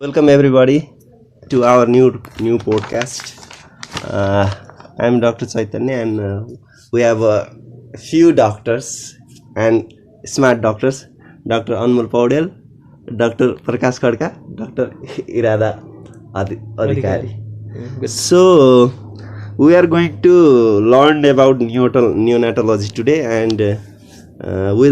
Welcome everybody to our new podcast. Uh, I'm Dr. Chaitanya, and we have a few doctors and smart doctors: Dr. Anmol Paudel, Dr. Prakash Khadka, Dr. Irada Adhikari. So we are going to learn about neonatology today, and we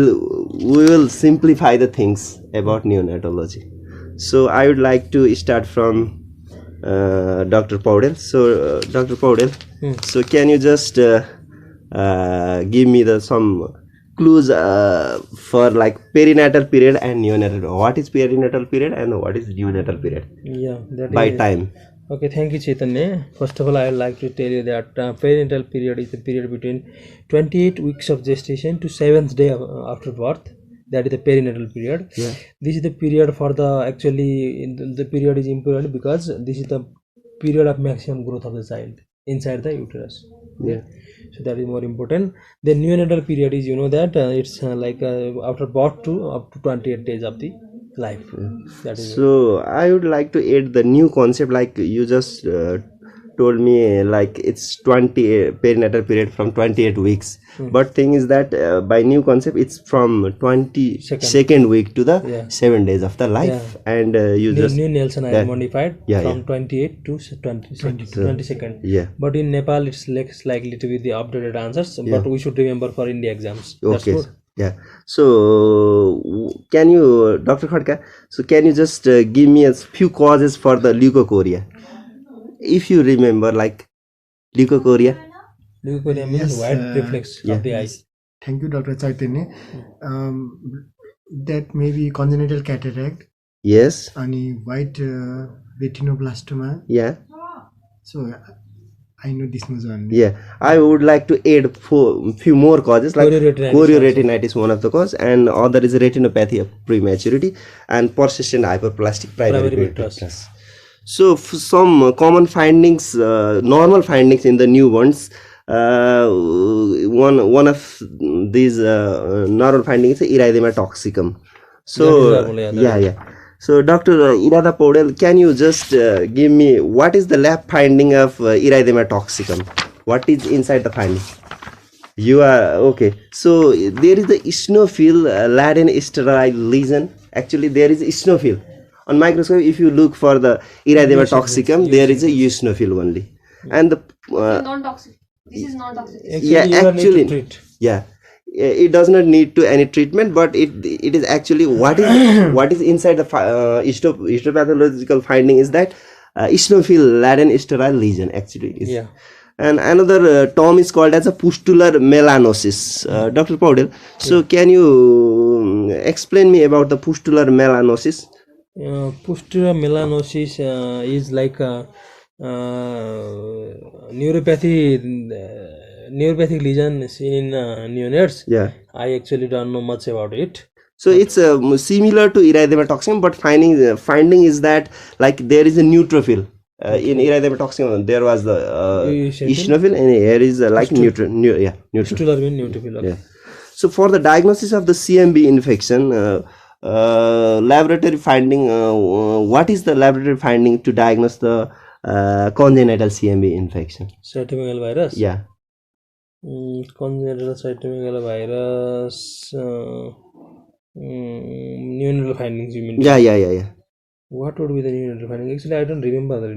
will simplify the things about neonatology. So I would like to start from Dr. Paudel. So Dr. Paudel, so can you just give me the some clues for like perinatal period and neonatal? What is perinatal period and what is neonatal period Yeah, that by is time? okay. Thank you, Chaitanya. First of all, I would like to tell you that perinatal period is the period between 28 weeks of gestation to 7th day after birth. That is the perinatal period. Yeah. This is the period for the the period is important because this is the period of maximum growth of the child inside the uterus. Yeah. So that is more important. The neonatal period is that it's after birth to up to 28 days of the life. That is So I would like to add the new concept, like you just told me, like it's 20 perinatal period from 28 weeks. But thing is that by new concept, it's from 22nd week to the 7 days of the life, and you just New Nelson I modified yeah, from 28 to 22nd. yeah. But in Nepal, it's less likely to be the updated answers. But we should remember for India exams. That's Okay. good. Yeah. So can you, Dr. Khadka? So can you just give me a few causes for the leukocoria? If you remember, like leukocoria. Leukocoria means Yes, white reflex yeah. of the eye. Yes. Thank you, Dr. Chaitanya. That may be congenital cataract Yes. and white retinoblastoma. Yeah. So I know this much only. Yeah. I would like to add few more causes, like chorioretinitis, one of the cause, and other is retinopathy of prematurity and persistent hyperplastic primary vitreous. So some common findings, normal findings in the newborns. One of these normal findings is erythema toxicum. So yeah. So Dr. Irada Paudel, can you just give me what is the lab finding of erythema toxicum? What is inside the finding? You are okay. So there is the eosinophil laden sterile lesion. Actually, there is eosinophil. On microscope, if you look for the erythema toxicum, there is a eosinophil only, and the non-toxic. This is non-toxic. yeah, it does not need to any treatment, but it is actually what is inside the histopathological finding is that eosinophil laden sterile lesion actually is. Yeah. And another term is called as a pustular melanosis. Dr. Paudel, so can you explain me about the pustular melanosis? Pustular melanosis is like a neuropathic lesion seen in neonates. Yeah. I actually don't know much about it. So it's similar to erythema toxicum, but finding is that like there is a neutrophil. In erythema toxicum, there was the eosinophil, and here is like neutrophil. Pustular means neutrophil. Okay. Yeah. So for the diagnosis of the CMV infection, laboratory finding, what is the laboratory finding to diagnose the congenital CMV infection? Cytomegalovirus virus. Yeah. Congenital cytomegalovirus virus. Neonatal findings, you mean? Yeah. What would be the neonatal finding? Actually, I don't remember the.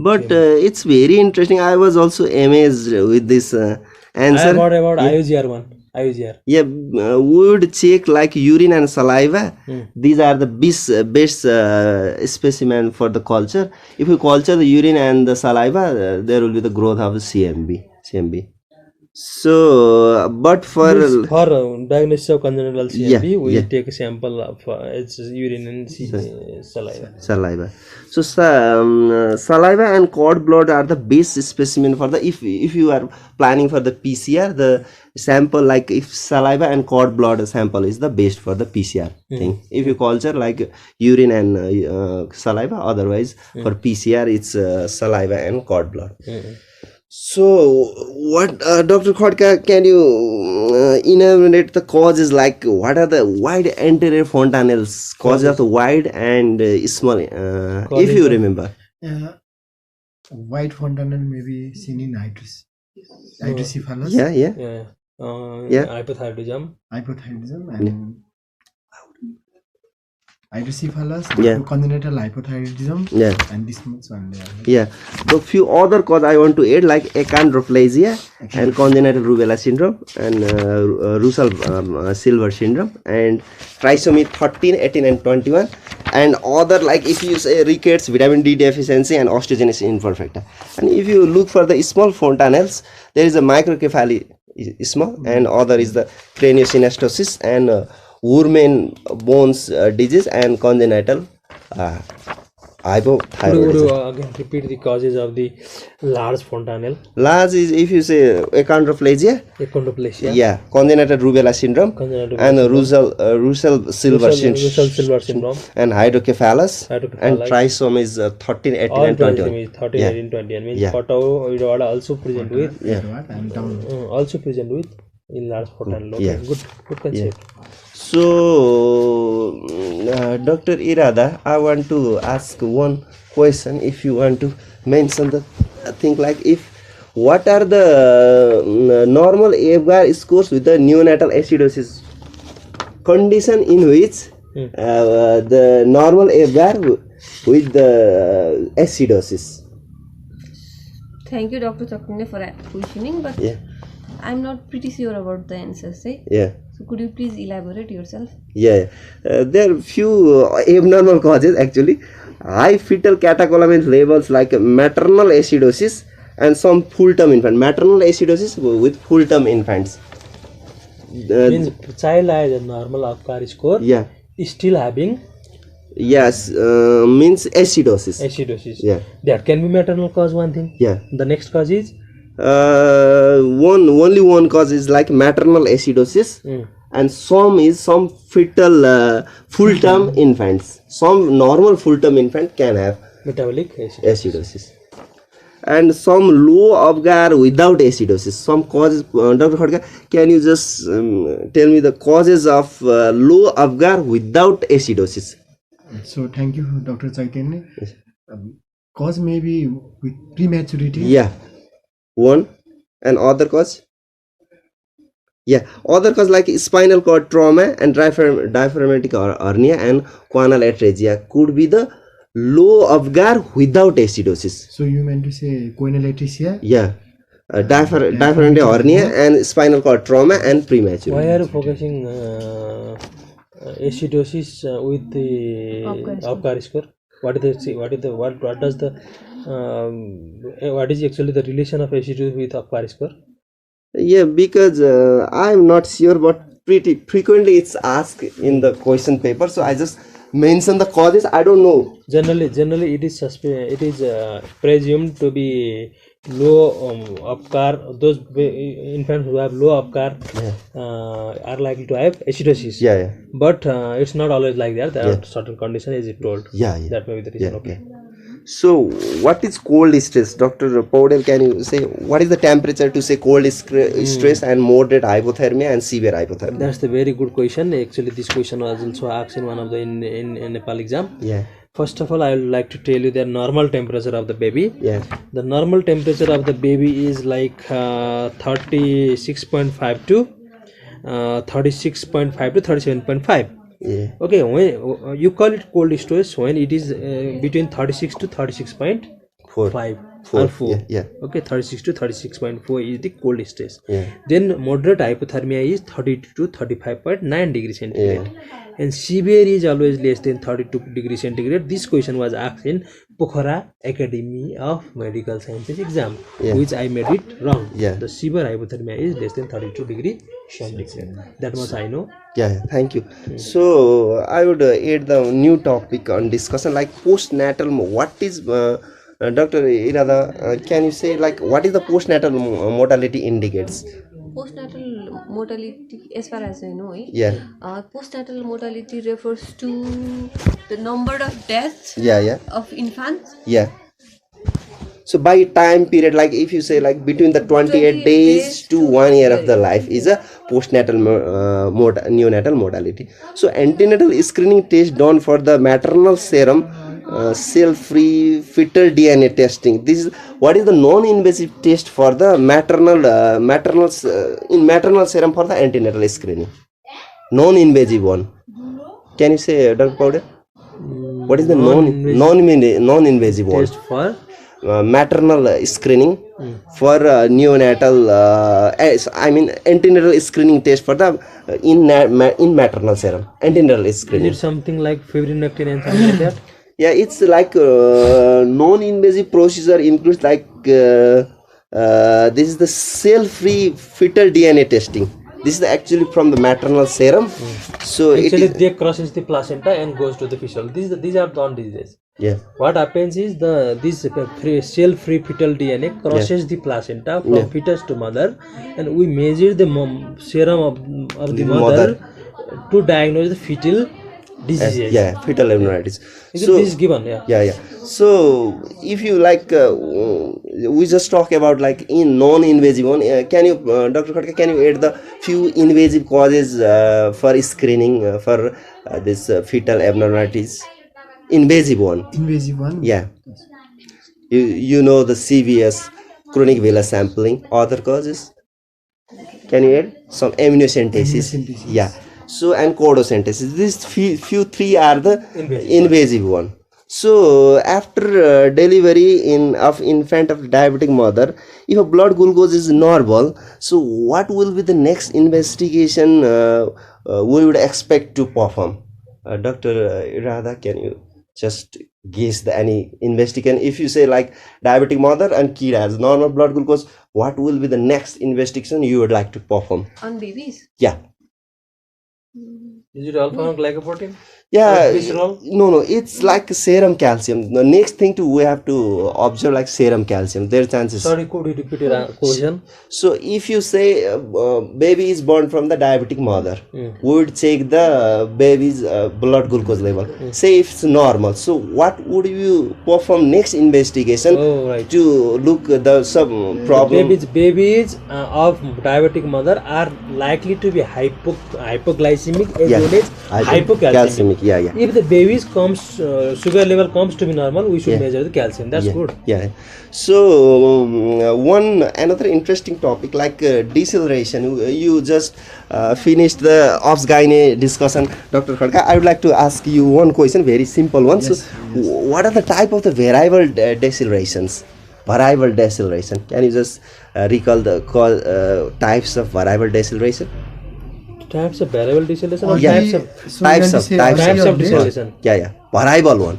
But it's very interesting. I was also amazed with this answer. I heard about IUGR one. IUGR. Yeah, we would check like urine and saliva. These are the best specimen for the culture. If we culture the urine and the saliva, there will be the growth of the CMV. So, but for diagnosis of congenital CMV, we yeah. take a sample of its urine and saliva. So saliva and cord blood are the best specimen for the if you are planning for the PCR, the sample like if saliva and cord blood sample is the best for the PCR thing. If you culture like urine and saliva, otherwise for PCR it's saliva and cord blood. So, what, Dr. Khodka, can you enumerate the causes? Like, what are the wide anterior fontanelles? Causes of the wide and small, if you remember. White fontanelle may be seen in hydrocephalus, Yeah. Yeah. Hypothyroidism. hypothyroidism, and hydrocephalus, Yeah. congenital hypothyroidism, Yeah. and this much one there. Yeah. So few other cause I want to add, like achondroplasia and congenital rubella syndrome and Russell Silver syndrome and trisomy 13, 18 and 21 and other, like if you say rickets, vitamin D deficiency and osteogenesis imperfecta. And if you look for the small fontanelles, there is a microcephaly is small and other is the craniosynostosis and Woodman bones disease and congenital Would you hypothyroidism. again repeat the causes of the large fontanelle? Large is, if you say achondroplasia, Achondroplasia. yeah, congenital rubella syndrome, Congenital and Russell Silver Russell Silver syndrome. and hydrocephalus, and Hydrocephalus. trisomy is 13, 18 All and 21. trisomy is 13, Yeah. 18, 20 and means Yeah. photo also present with Yeah. And down. also present with in large fontanelle. Okay, Yeah. good concept. So, Dr. Irada, I want to ask one question. If you want to mention the thing, like if what are the normal AFGAR scores with the neonatal acidosis condition in which the normal AFGAR with the acidosis? Thank you, Dr. Chakrine, for questioning, but Yeah, I'm not pretty sure about the answers. yeah. So could you please elaborate yourself? Yeah, there are few abnormal causes actually. High fetal catecholamine levels like maternal acidosis and some full-term infant. Maternal acidosis with full-term infants. Means child has a normal AFGAR score, Yeah, is still having yes, means acidosis. acidosis. Yeah, That can be maternal cause, one thing. yeah. The next cause is Only one cause is like maternal acidosis, and some fetal full-term infants. Some normal full-term infant can have metabolic acidosis. acidosis, and some low AFGAR without acidosis. Some causes, Dr. Khodka, can you just tell me the causes of low AFGAR without acidosis? So thank you, Dr. Chaitanya. Cause may be with prematurity. Yeah, one. And other cause? Yeah, other cause like spinal cord trauma and diaphragmatic hernia and choanal atresia could be the low AFGAR without acidosis. So you meant to say choanal atresia? Yeah, diaphragmatic hernia and spinal cord trauma and premature. Why are you focusing acidosis with the AFGAR score? What is actually the relation of acidosis with AFGAR score? Yeah, because I'm not sure, but pretty frequently it's asked in the question paper. So I just mention the causes. I don't know. Generally, it is presumed to be low AFGAR. Those infants who have low AFGAR are likely to have acidosis. Yeah. But it's not always like that. There are certain conditions, as you told. Yeah. That may be the reason. Yeah, Okay. So, what is cold stress? Dr. Paudel, can you say what is the temperature to say cold stress and moderate hypothermia and severe hypothermia? That's the very good question. Actually, this question was also asked in one of the in Nepal exam. Yeah. First of all, I would like to tell you the normal temperature of the baby. Yeah. The normal temperature of the baby is like 36.5 to 36.5 to 37.5. Yeah. Okay, when you call it cold stress when it is between 36 to 36.5 or 4. Yeah. Okay, 36 to 36.4 is the cold stress. Yeah. Then moderate hypothermia is 32 to 35.9 degrees centigrade. And severe is always less than 32 degrees centigrade. This question was asked in Pokhara Academy of Medical Sciences exam, which I made it wrong. Yeah. The severe hypothermia is less than 32 degrees centigrade. That much I know. Yeah, thank you. So I would add the new topic on discussion like postnatal. What is Dr. Irada? Can you say like what is the postnatal mortality indicates? Postnatal mortality, as far as I know, Yeah. Postnatal mortality refers to the number of deaths Yeah. of infants Yeah. So by time period, like if you say like between the 28 days to 1 year of the life is a postnatal neonatal mortality. So antenatal screening test done for the maternal serum cell-free fetal DNA testing. This is what is the non-invasive test for the maternal serum for the antenatal screening. Non-invasive one. Can you say, Dr. Powder? What is the non-invasive one? Test for Maternal screening for neonatal. I mean antenatal screening test for the in maternal serum. Antenatal screening. is it something like fibrinectin and something like that? Yeah, it's like non-invasive procedure includes like this is the cell-free fetal DNA testing. This is actually from the maternal serum. So Actually, it is, they crosses the placenta and goes to the fetal. These are done these days. yeah. What happens is this cell-free fetal DNA crosses the placenta from fetus to mother, and we measure the serum of the mother to diagnose the fetal diseases. Yeah, fetal abnormalities. This is given, yeah. Yeah. So if you like, we just talk about like in non-invasive one. Can you, Dr. Khatka, can you add the few invasive causes for screening for this fetal abnormalities? Invasive one. Invasive one. Yeah. You know the CVS, chronic villus sampling. Other causes? Can you add some amniocentesis? Amniocentesis. Yeah. So and chordocentesis. These few three are the invasive one. So after delivery of infant of diabetic mother, if a blood glucose is normal, so what will be the next investigation we would expect to perform? Dr. Radha, can you just guess any investigation? If you say like diabetic mother and kid has normal blood glucose, what will be the next investigation you would like to perform? On babies? Yeah. Is it alpha-glycoprotein? Yeah, Glycerol? no, it's like serum calcium. The next thing we have to observe like serum calcium. There are chances. Sorry, could you repeat your question? So if you say baby is born from the diabetic mother, we would check the baby's blood glucose level. Say if it's normal. So what would you perform next investigation Oh, right. to look the some problem? Babies of diabetic mother are likely to be hypoglycemic as Yeah. well as hypocalcemic. Yeah. If the baby's sugar level comes to be normal, we should measure the calcium. That's good. Yeah. So another interesting topic like deceleration. You just finished the OBS gynae discussion, Dr. Khatka. I would like to ask you one question, very simple one. So, what are the type of the variable decelerations? Variable deceleration. Can you just recall the types of variable deceleration? Types of variable deceleration or Yeah. types of Types of deceleration. Yeah. Variable one.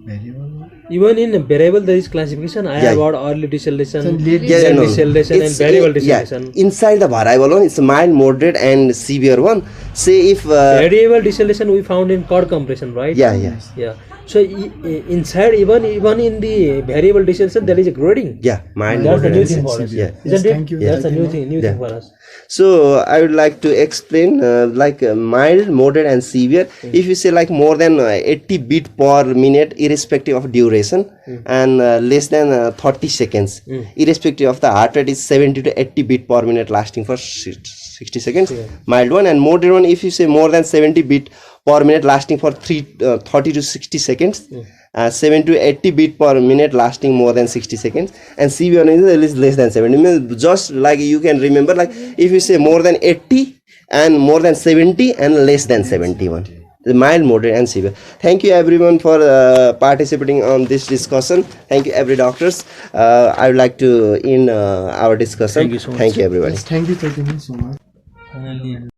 Variable. Even in variable there is classification. I have about early deceleration, late No. deceleration, and It's, variable yeah, deceleration. inside the variable one, it's a mild, moderate, and severe one. Say if Variable deceleration we found in cord compression, right? yeah. So inside even in the variable deceleration there is a grading. Yeah, mild, That's a moderate, new and thing for us. severe. Yes, Isn't it? thank you. That's a new Thank thing for us. So I would like to explain like mild, moderate, and severe. If you say like more than 80 beat per minute, irrespective of duration, and less than 30 seconds, irrespective of the heart rate, is 70 to 80 beat per minute, lasting for 60 seconds. Mild one. And moderate one, if you say more than 70 beat per minute, lasting for 30 to 60 seconds. 7 to 80 beat per minute, lasting more than 60 seconds, and severe is less than 70. Means just like you can remember, like if you say more than 80 and more than 70 and less than 71, the mild, moderate, and severe. Thank you everyone for participating on this discussion. Thank you every doctors. I would like to end our discussion. Thank you so much. Thank you everybody. Yes, thank you so much.